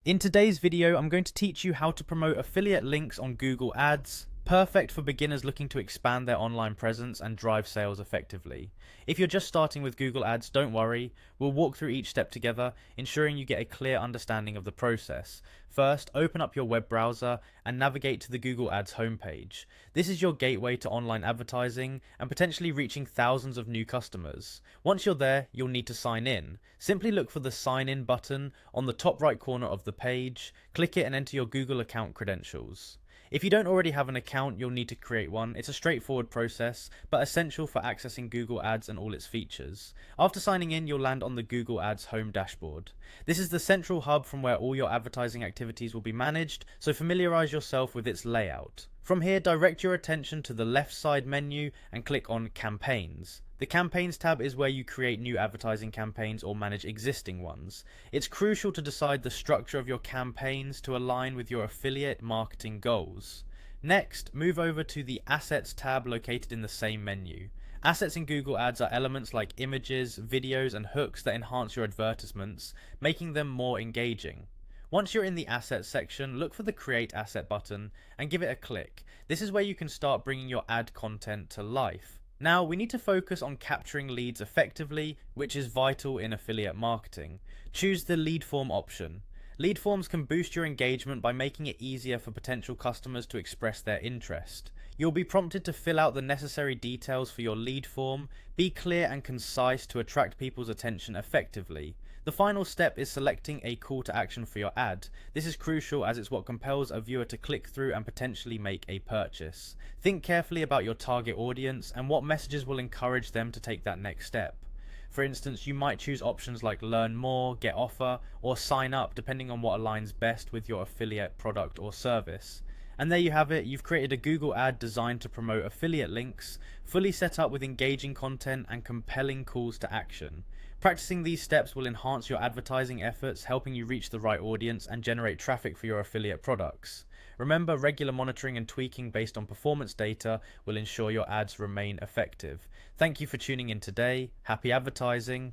In today's video, I'm going to teach you how to promote affiliate links on Google Ads, perfect for beginners looking to expand their online presence and drive sales effectively. If you're just starting with Google Ads, don't worry, we'll walk through each step together, ensuring you get a clear understanding of the process. First, open up your web browser and navigate to the Google Ads homepage. This is your gateway to online advertising and potentially reaching thousands of new customers. Once you're there, you'll need to sign in. Simply look for the sign in button on the top right corner of the page, click it and enter your Google account credentials. If you don't already have an account, you'll need to create one. It's a straightforward process, but essential for accessing Google Ads and all its features. After signing in, you'll land on the Google Ads home dashboard. This is the central hub from where all your advertising activities will be managed, so familiarize yourself with its layout. From here, direct your attention to the left side menu and click on Campaigns. The Campaigns tab is where you create new advertising campaigns or manage existing ones. It's crucial to decide the structure of your campaigns to align with your affiliate marketing goals. Next, move over to the Assets tab located in the same menu. Assets in Google Ads are elements like images, videos, and hooks that enhance your advertisements, making them more engaging. Once you're in the Assets section, look for the Create Asset button and give it a click. This is where you can start bringing your ad content to life. Now, we need to focus on capturing leads effectively, which is vital in affiliate marketing. Choose the lead form option. Lead forms can boost your engagement by making it easier for potential customers to express their interest. You'll be prompted to fill out the necessary details for your lead form. Be clear and concise to attract people's attention effectively. The final step is selecting a call to action for your ad. This is crucial as it's what compels a viewer to click through and potentially make a purchase. Think carefully about your target audience and what messages will encourage them to take that next step. For instance, you might choose options like learn more, get offer, or sign up depending on what aligns best with your affiliate product or service. And there you have it, you've created a Google ad designed to promote affiliate links, fully set up with engaging content and compelling calls to action. Practicing these steps will enhance your advertising efforts, helping you reach the right audience and generate traffic for your affiliate products. Remember, regular monitoring and tweaking based on performance data will ensure your ads remain effective. Thank you for tuning in today. Happy advertising.